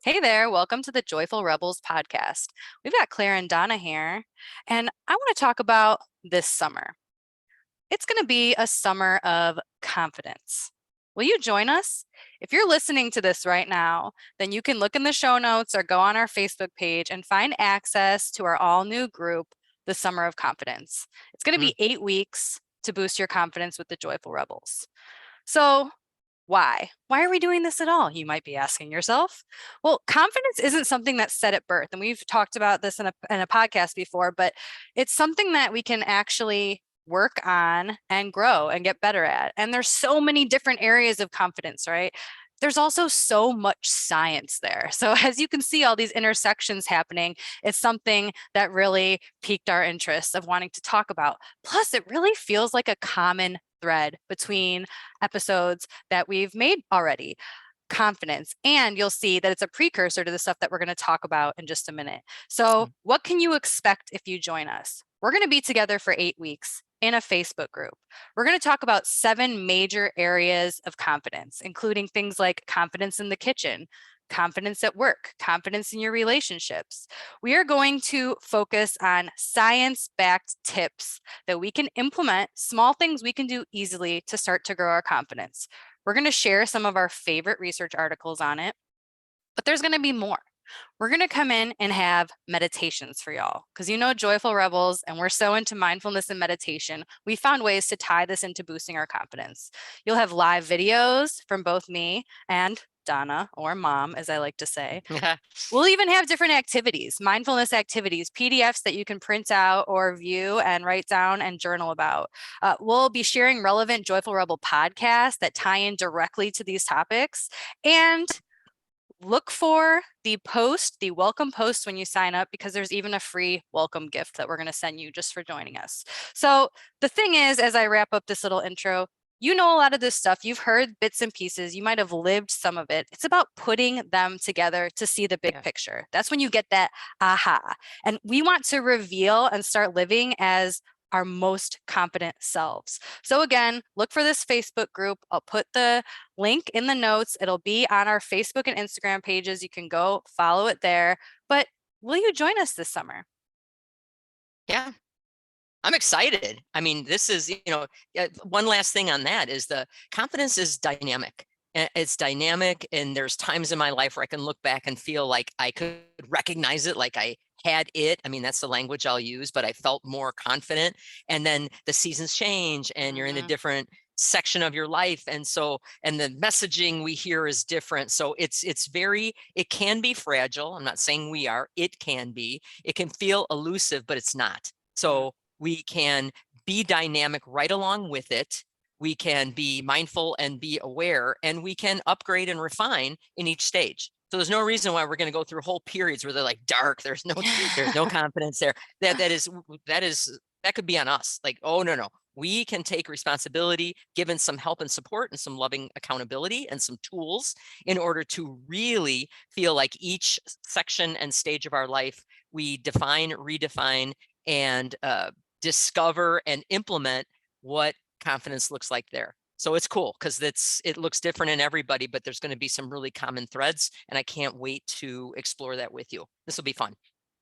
Hey there, welcome to the Joyful Rebels podcast. We've got Claire and Donna here, and I want to talk about this summer. It's going to be a summer of confidence. Will you join us? If you're listening to this right now, then you can look in the show notes or go on our Facebook page and find access to our all new group, The Summer of Confidence. It's going to Mm. be 8 weeks to boost your confidence with the Joyful Rebels. So, why? Why are we doing this at all? You might be asking yourself. Well, confidence isn't something that's set at birth. And we've talked about this in a podcast before, but it's something that we can actually work on and grow and get better at. And there's so many different areas of confidence, right? There's also so much science there. So, as you can see, all these intersections happening, it's something that really piqued our interest of wanting to talk about. Plus, it really feels like a common thread between episodes that we've made already. Confidence. And you'll see that it's a precursor to the stuff that we're going to talk about in just a minute. So, what can you expect if you join us? We're going to be together for 8 weeks in a Facebook group. We're going to talk about 7 major areas of confidence, including things like confidence in the kitchen, confidence at work, confidence in your relationships. We are going to focus on science-backed tips that we can implement, small things we can do easily to start to grow our confidence. We're going to share some of our favorite research articles on it, but there's going to be more. We're going to come in and have meditations for y'all because Joyful Rebels, and we're so into mindfulness and meditation. We found ways to tie this into boosting our confidence. You'll have live videos from both me and Donna, or mom, as I like to say. We'll even have different activities, mindfulness activities, PDFs that you can print out or view and write down and journal about. We'll be sharing relevant Joyful Rebel podcasts that tie in directly to these topics. And look for the welcome post when you sign up, because there's even a free welcome gift that we're going to send you just for joining us. So the thing is, as I wrap up this little intro, a lot of this stuff. You've heard bits and pieces. You might have lived some of it. It's about putting them together to see the big picture. That's when you get that aha. And we want to reveal and start living as our most confident selves. So again, look for this Facebook group. I'll put the link in the notes. It'll be on our Facebook and Instagram pages. You can go follow it there. But will you join us this summer? Yeah, I'm excited. I mean, this is, one last thing on that is the confidence is dynamic. It's dynamic, and there's times in my life where I can look back and feel like I could recognize it, like I had it. I mean, that's the language I'll use, but I felt more confident. And then the seasons change and you're in a different section of your life. And the messaging we hear is different. So it can be fragile. I'm not saying it can feel elusive, but it's not. So we can be dynamic right along with it. We can be mindful and be aware, and we can upgrade and refine in each stage. So there's no reason why we're going to go through whole periods where they're like dark. There's no confidence there. That could be on us. Like, oh, no. We can take responsibility, given some help and support and some loving accountability and some tools, in order to really feel like each section and stage of our life, we define, redefine, and discover and implement what confidence looks like there. So it's cool because it looks different in everybody, but there's going to be some really common threads, and I can't wait to explore that with you. This will be fun.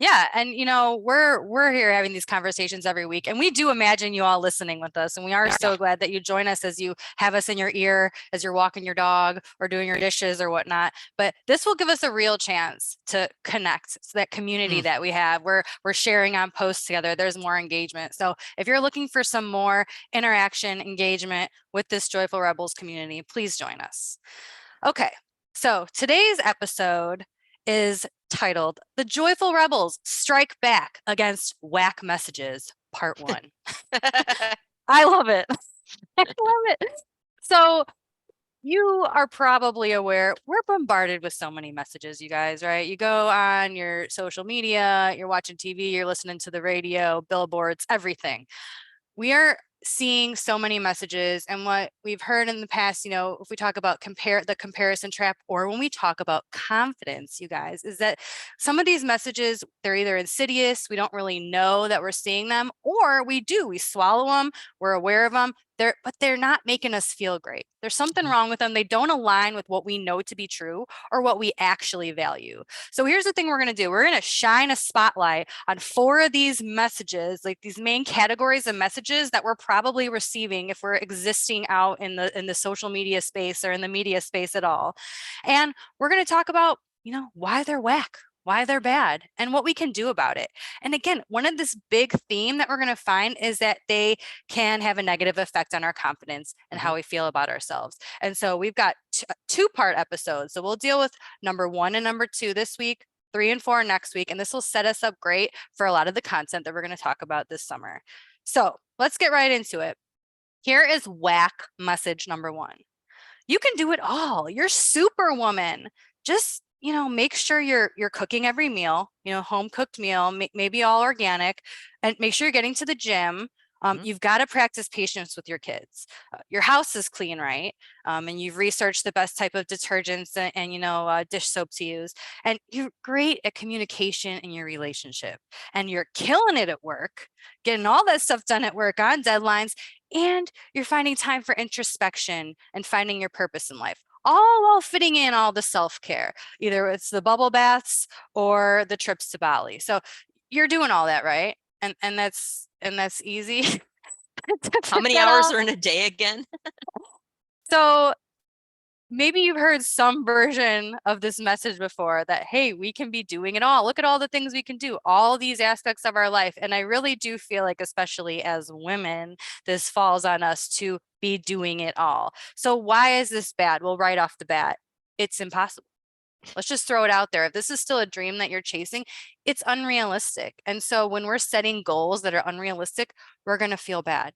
Yeah, and we're here having these conversations every week, and we do imagine you all listening with us, and we are so glad that you join us as you have us in your ear as you're walking your dog or doing your dishes or whatnot. But this will give us a real chance to connect. So that community that we have, we're sharing on posts together. There's more engagement. So if you're looking for some more interaction, engagement with this Joyful Rebels community, please join us. Okay, so today's episode is titled The Joyful Rebels Strike Back Against Whack Messages, Part 1. I love it. I love it. So you are probably aware we're bombarded with so many messages, you guys, right? You go on your social media, you're watching TV, you're listening to the radio, billboards, everything. We are seeing so many messages, and what we've heard in the past, if we talk about the comparison trap, or when we talk about confidence, you guys, is that some of these messages, they're either insidious, we don't really know that we're seeing them, or we swallow them, we're aware of them, but they're not making us feel great. There's something wrong with them. They don't align with what we know to be true or what we actually value. So here's the thing we're going to do. We're going to shine a spotlight on 4 of these messages, like these main categories of messages that we're probably receiving if we're existing out in the social media space or in the media space at all. And we're going to talk about, why they're whack, why they're bad, and what we can do about it. And again, one of this big theme that we're going to find is that they can have a negative effect on our confidence and how we feel about ourselves. And so we've got 2-part episodes. So we'll deal with number 1 and number 2 this week, 3 and 4 next week. And this will set us up great for a lot of the content that we're going to talk about this summer. So let's get right into it. Here is whack message number 1. You can do it all. You're superwoman. Just, make sure you're cooking every meal, home cooked meal, maybe all organic, and make sure you're getting to the gym. You've got to practice patience with your kids. Your house is clean, right? And you've researched the best type of detergents and dish soap to use. And you're great at communication in your relationship. And you're killing it at work, getting all that stuff done at work on deadlines. And you're finding time for introspection and finding your purpose in life, all while fitting in all the self-care. Either it's the bubble baths or the trips to Bali. So you're doing all that, right? And that's easy to How fit many that hours all. are in a day again? So maybe you've heard some version of this message before that, hey, we can be doing it all. Look at all the things we can do, all these aspects of our life. And I really do feel like, especially as women, this falls on us to be doing it all. So why is this bad? Well, right off the bat, it's impossible. Let's just throw it out there. If this is still a dream that you're chasing, it's unrealistic. And so when we're setting goals that are unrealistic, we're going to feel bad.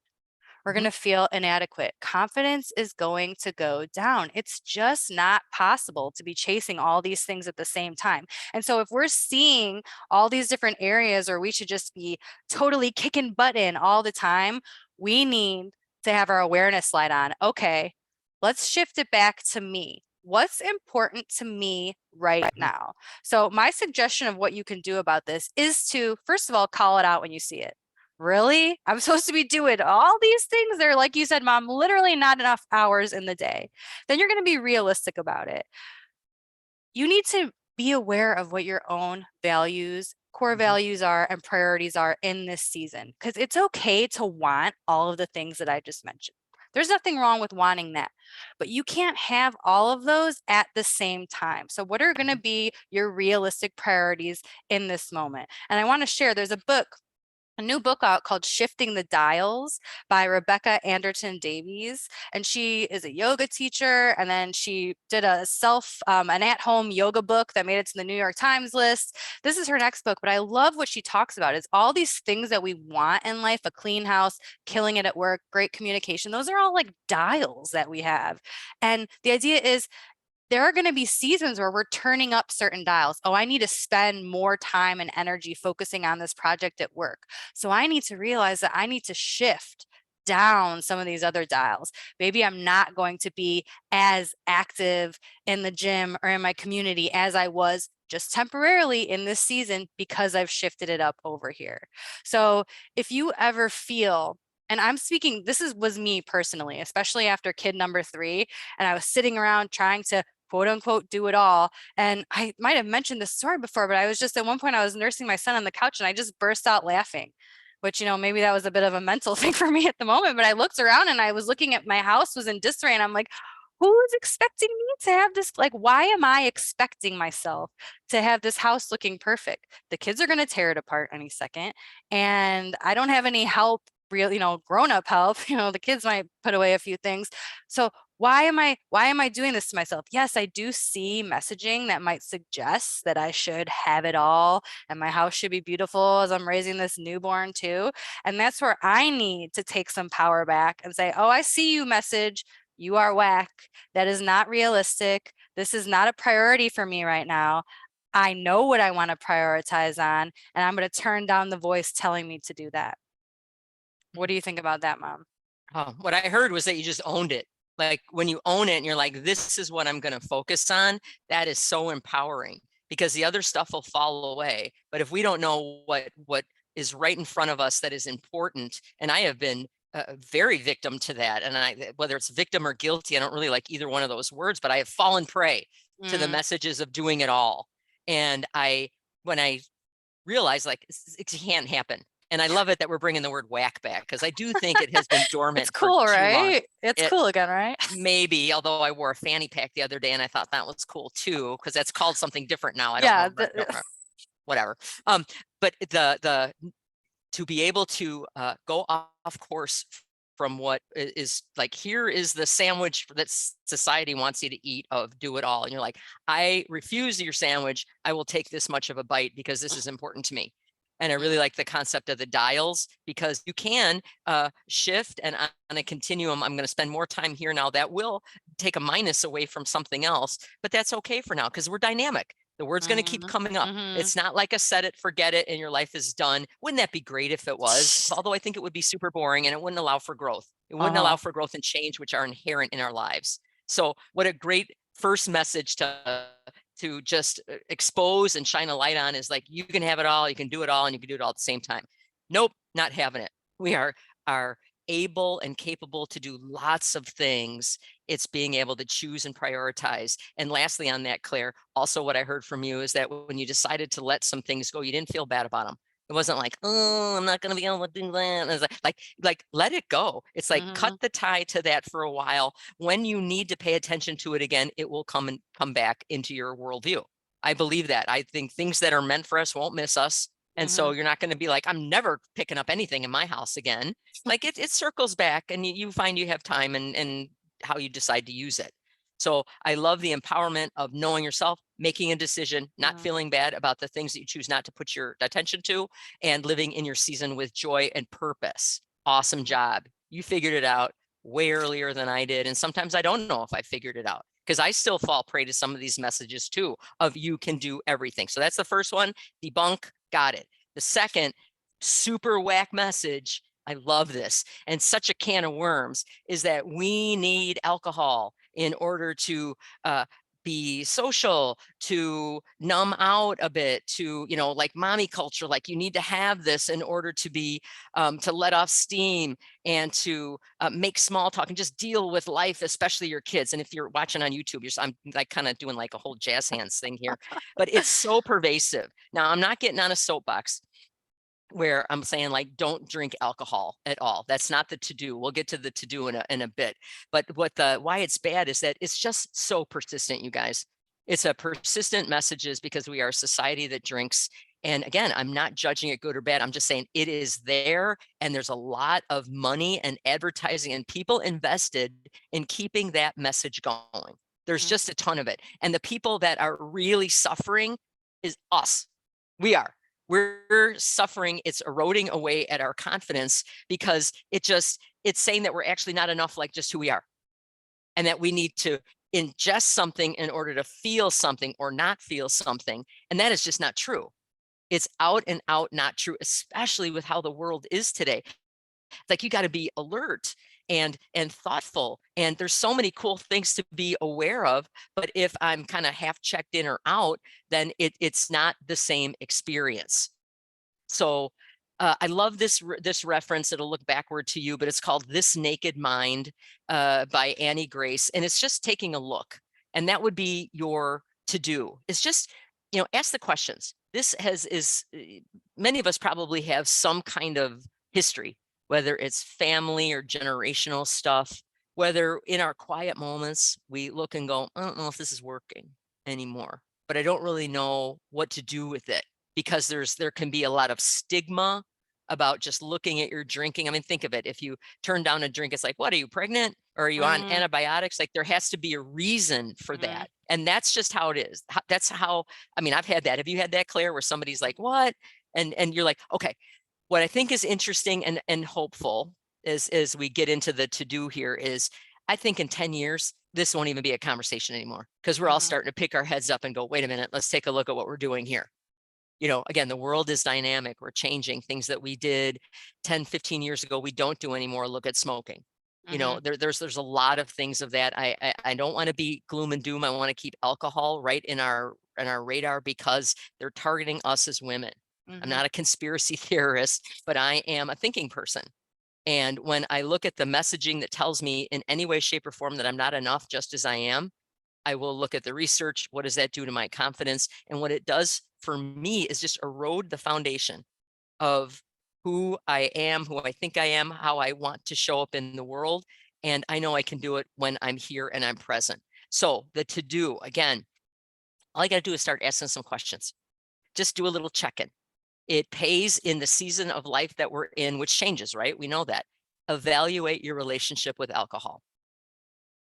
We're going to feel inadequate. Confidence is going to go down. It's just not possible to be chasing all these things at the same time. And so if we're seeing all these different areas where we should just be totally kicking butt in all the time, we need to have our awareness light on. Okay, let's shift it back to me. What's important to me right now? So my suggestion of what you can do about this is to, first of all, call it out when you see it. Really? I'm supposed to be doing all these things? They're, like you said, Mom, literally not enough hours in the day. Then you're going to be realistic about it. You need to be aware of what your own values, core values are, and priorities are in this season, because it's okay to want all of the things that I just mentioned. There's nothing wrong with wanting that, but you can't have all of those at the same time. So what are going to be your realistic priorities in this moment? And I want to share, there's a new book out called Shifting the Dials by Rebecca Anderson Davies. And she is a yoga teacher. And then she did an at-home yoga book that made it to the New York Times list. This is her next book, but I love what she talks about is all these things that we want in life: a clean house, killing it at work, great communication. Those are all like dials that we have. And the idea is, there are going to be seasons where we're turning up certain dials. Oh, I need to spend more time and energy focusing on this project at work. So I need to realize that I need to shift down some of these other dials. Maybe I'm not going to be as active in the gym or in my community as I was just temporarily in this season because I've shifted it up over here. So if you ever feel, and I'm speaking, was me personally, especially after kid number 3, and I was sitting around trying to quote unquote do it all. And I might have mentioned this story before, but I was just, at one point I was nursing my son on the couch and I just burst out laughing, which, maybe that was a bit of a mental thing for me at the moment, but I looked around and I was looking at, my house was in disarray, and I'm like, who's expecting me to have this? Like, why am I expecting myself to have this house looking perfect? The kids are going to tear it apart any second. And I don't have any help, real, grown-up help. The kids might put away a few things. So why am I doing this to myself? Yes, I do see messaging that might suggest that I should have it all and my house should be beautiful as I'm raising this newborn too. And that's where I need to take some power back and say, oh, I see you, message. You are whack. That is not realistic. This is not a priority for me right now. I know what I want to prioritize on, and I'm going to turn down the voice telling me to do that. What do you think about that, Mom? Oh, what I heard was that you just owned it. Like when you own it and you're like, this is what I'm going to focus on, that is so empowering, because the other stuff will fall away. But if we don't know what is right in front of us that is important, and I have been very victim to that. And whether it's victim or guilty, I don't really like either one of those words, but I have fallen prey to the Mm. messages of doing it all. And when I realized like it can't happen. And I love it that we're bringing the word whack back, because I do think it has been It's dormant for cool, too long. right? It's It cool again, right? maybe, although I wore a fanny pack the other day and I thought that was cool too, because that's called something different now. I don't Yeah. remember. I don't remember. Whatever. But the to be able to go off course from what is like, here is the sandwich that society wants you to eat of do it all. And you're like, I refuse your sandwich. I will take this much of a bite because this is important to me. And I really like the concept of the dials, because you can shift, and on a continuum, I'm going to spend more time here now. That will take a minus away from something else, but that's okay for now because we're dynamic. The word's going to keep coming up. It's not like a set it, forget it, and your life is done. Wouldn't that be great if it was? Although I think it would be super boring and it wouldn't allow for growth. It wouldn't allow for growth and change, which are inherent in our lives. So what a great first message to just expose and shine a light on is like, you can have it all, you can do it all, and you can do it all at the same time. Nope, not having it. We are able and capable to do lots of things. It's being able to choose and prioritize. And lastly on that, Claire, also what I heard from you is that when you decided to let some things go, you didn't feel bad about them. It wasn't like, oh, I'm not going to be able to do that. It's like, let it go. It's like, cut the tie to that for a while. When you need to pay attention to it again, it will come back into your worldview. I believe that. I think things that are meant for us won't miss us. And so you're not going to be like, I'm never picking up anything in my house again. Like it circles back, and you find you have time and how you decide to use it. So I love the empowerment of knowing yourself, making a decision, not feeling bad about the things that you choose not to put your attention to, and living in your season with joy and purpose. Awesome job. You figured it out way earlier than I did. And sometimes I don't know if I figured it out, because I still fall prey to some of these messages too, of you can do everything. So that's the first one, debunk, got it. The second, super whack message, I love this, and such a can of worms, is that we need alcohol in order to be social, to numb out a bit, to, you know, like mommy culture, like you need to have this in order to be, to let off steam and to make small talk and just deal with life, especially your kids. And if you're watching on YouTube, I'm like kind of doing like a whole jazz hands thing here, but it's so pervasive. Now, I'm not getting on a soapbox where I'm saying like, don't drink alcohol at all. That's not the to-do. We'll get to the to-do in a bit. But why it's bad is that it's just so persistent, you guys. It's a persistent messages because we are a society that drinks. And again, I'm not judging it good or bad. I'm just saying it is there. And there's a lot of money and advertising and people invested in keeping that message going. There's just a ton of it. And the people that are really suffering is us. We're suffering. It's eroding away at our confidence because it's saying that we're actually not enough like just who we are, and that we need to ingest something in order to feel something or not feel something. And that is just not true. It's out and out not true, especially with how the world is today. Like you got to be alert and thoughtful, and there's so many cool things to be aware of, but if I'm kind of half checked in or out, then it's not the same experience. So I love this reference. It'll look backward to you, but it's called This Naked Mind by Annie Grace, and it's just taking a look. And that would be your to do. It's just, you know, ask the questions. This many of us probably have some kind of history, whether it's family or generational stuff, whether in our quiet moments, we look and go, I don't know if this is working anymore, but I don't really know what to do with it, because there can be a lot of stigma about just looking at your drinking. I mean, think of it. If you turn down a drink, it's like, what, are you pregnant? Or are you on antibiotics? Like there has to be a reason for that. And that's just how it is. That's how, I mean, I've had that. Have you had that, Claire, where somebody's like, what? And you're like, okay. What I think is interesting and hopeful as we get into the to-do here is, I think in 10 years, this won't even be a conversation anymore, because we're all starting to pick our heads up and go, wait a minute, let's take a look at what we're doing here. You know, again, the world is dynamic. We're changing things that we did 10, 15 years ago. We don't do anymore. Look at smoking. You know, there's a lot of things of that. I don't want to be gloom and doom. I want to keep alcohol right in our radar, because they're targeting us as women. I'm not a conspiracy theorist, but I am a thinking person. And when I look at the messaging that tells me in any way, shape, or form that I'm not enough just as I am, I will look at the research. What does that do to my confidence? And what it does for me is just erode the foundation of who I am, who I think I am, how I want to show up in the world. And I know I can do it when I'm here and I'm present. So the to do, again, all I got to do is start asking some questions. Just do a little check-in. It pays in the season of life that we're in, which changes, right? We know that. Evaluate your relationship with alcohol.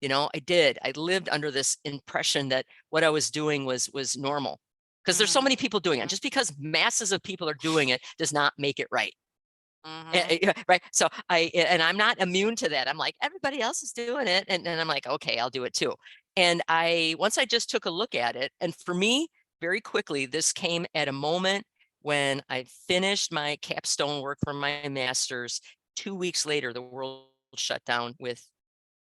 I lived under this impression that what I was doing was normal, because there's so many people doing it. Just because masses of people are doing it does not make it right. Right. So I'm not immune to that. I'm like, everybody else is doing it. And I'm like, okay, I'll do it too. And once I just took a look at it, and for me, very quickly, this came at a moment when I finished my capstone work for my master's. 2 weeks later, the world shut down with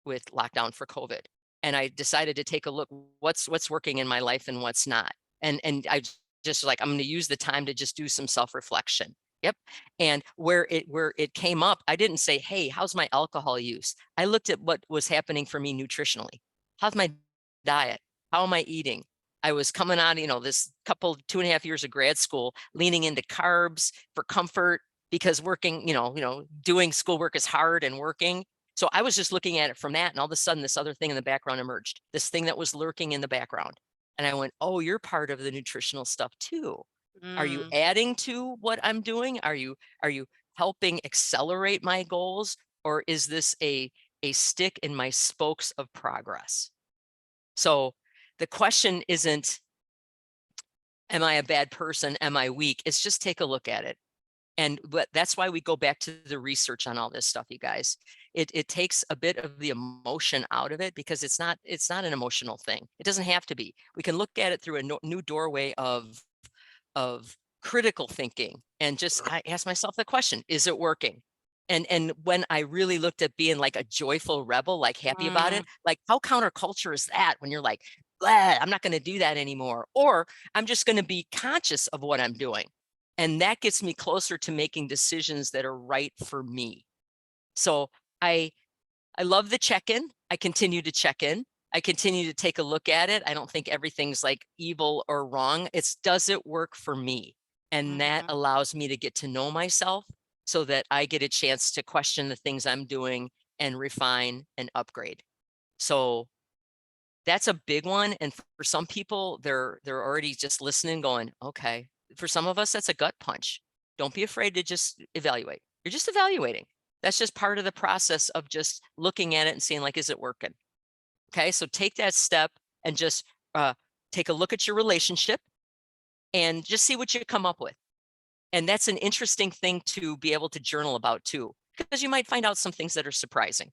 lockdown for COVID. And I decided to take a look, what's working in my life and what's not. And I just like, I'm going to use the time to just do some self-reflection. Yep. And where it came up, I didn't say, hey, how's my alcohol use? I looked at what was happening for me nutritionally. How's my diet? How am I eating? I was coming on, this 2.5 years of grad school, leaning into carbs for comfort, because working, doing schoolwork is hard and working. So I was just looking at it from that, and all of a sudden this other thing in the background emerged, this thing that was lurking in the background. And I went, oh, you're part of the nutritional stuff too. Are you adding to what I'm doing? Are you helping accelerate my goals? Or is this a stick in my spokes of progress? So the question isn't, am I a bad person? Am I weak? It's just take a look at it. But that's why we go back to the research on all this stuff, you guys. It takes a bit of the emotion out of it, because it's not an emotional thing. It doesn't have to be. We can look at it through a new doorway of critical thinking, and just I ask myself the question, is it working? And when I really looked at being like a joyful rebel, like happy about it, like how counterculture is that when you're like, I'm not going to do that anymore, or I'm just going to be conscious of what I'm doing. And that gets me closer to making decisions that are right for me. So I love the check-in. I continue to check in. I continue to take a look at it. I don't think everything's like evil or wrong. It's, does it work for me? And that allows me to get to know myself, so that I get a chance to question the things I'm doing and refine and upgrade. So that's a big one. And for some people, they're already just listening, going, okay. For some of us, that's a gut punch. Don't be afraid to just evaluate. You're just evaluating. That's just part of the process of just looking at it and seeing, like, is it working? Okay, so take that step and just take a look at your relationship and just see what you come up with. And that's an interesting thing to be able to journal about too, because you might find out some things that are surprising.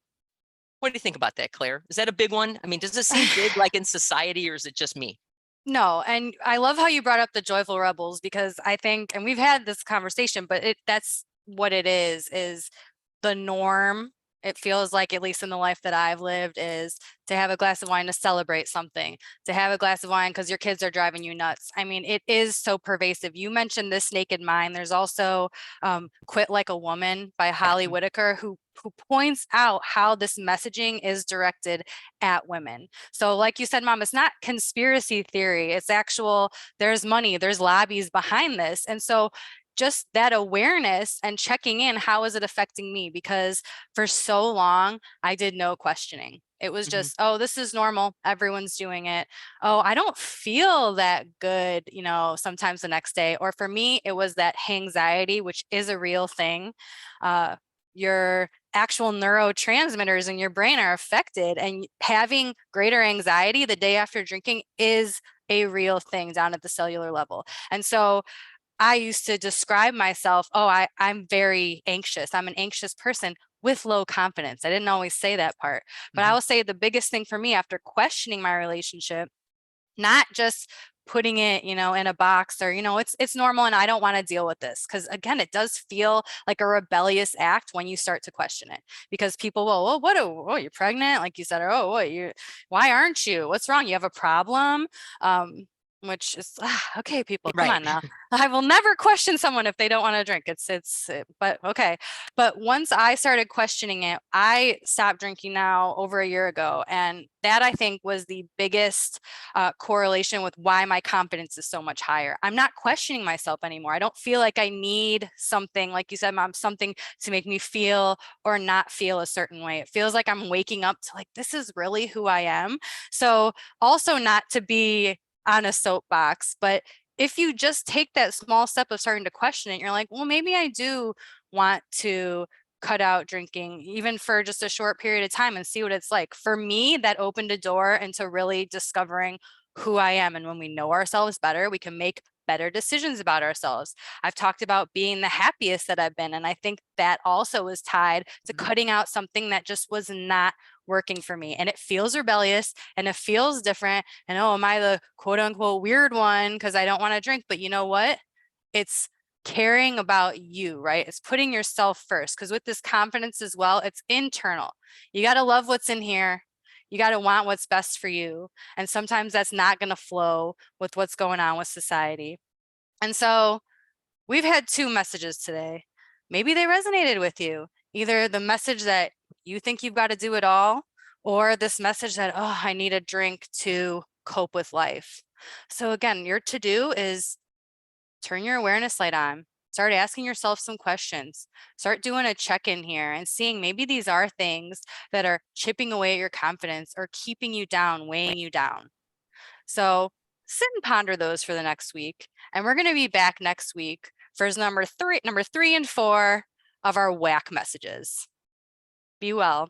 What do you think about that, Claire? Is that a big one? I mean, does it seem big like in society, or is it just me? No, and I love how you brought up the joyful rebels, because I think, and we've had this conversation, but that's what it is the norm. It feels like, at least in the life that I've lived, is to have a glass of wine to celebrate something, to have a glass of wine because your kids are driving you nuts. I mean, it is so pervasive. You mentioned This Naked Mind. There's also Quit Like a Woman by Holly Whitaker, who points out how this messaging is directed at women. So like you said, Mom, it's not conspiracy theory. It's actual, there's money, there's lobbies behind this. And so just that awareness and checking in, how is it affecting me? Because for so long, I did no questioning. It was just, oh, this is normal. Everyone's doing it. Oh, I don't feel that good, sometimes the next day. Or for me, it was that anxiety, which is a real thing. Your actual neurotransmitters in your brain are affected, and having greater anxiety the day after drinking is a real thing down at the cellular level. And so I used to describe myself, I'm very anxious. I'm an anxious person with low confidence. I didn't always say that part, but I will say the biggest thing for me after questioning my relationship, not just putting it, in a box, or, it's normal and I don't want to deal with this. Because again, it does feel like a rebellious act when you start to question it, because people will, you're pregnant, like you said, or why aren't you? What's wrong? You have a problem? which is okay, people, come Right. on now. I will never question someone if they don't want to drink. But okay. But once I started questioning it, I stopped drinking now over a year ago. And that I think was the biggest correlation with why my confidence is so much higher. I'm not questioning myself anymore. I don't feel like I need something, like you said, Mom, something to make me feel or not feel a certain way. It feels like I'm waking up to like, this is really who I am. So also not to be on a soapbox, but if you just take that small step of starting to question it, you're like, well, maybe I do want to cut out drinking even for just a short period of time and see what it's like. For me, that opened a door into really discovering who I am. And when we know ourselves better, we can make better decisions about ourselves. I've talked about being the happiest that I've been. And I think that also is tied to cutting out something that just was not working for me. And it feels rebellious and it feels different. And oh, am I the quote unquote weird one because I don't want to drink? But you know what? It's caring about you, right? It's putting yourself first. Because with this confidence as well, it's internal. You got to love what's in here. You got to want what's best for you. And sometimes that's not going to flow with what's going on with society. And so we've had two messages today. Maybe they resonated with you. Either the message that you think you've got to do it all, or this message that, oh, I need a drink to cope with life. So again, your to do is turn your awareness light on. Start asking yourself some questions. Start doing a check in here and seeing maybe these are things that are chipping away at your confidence or keeping you down, weighing you down. So sit and ponder those for the next week. And we're going to be back next week for number three and four of our whack messages. Be well.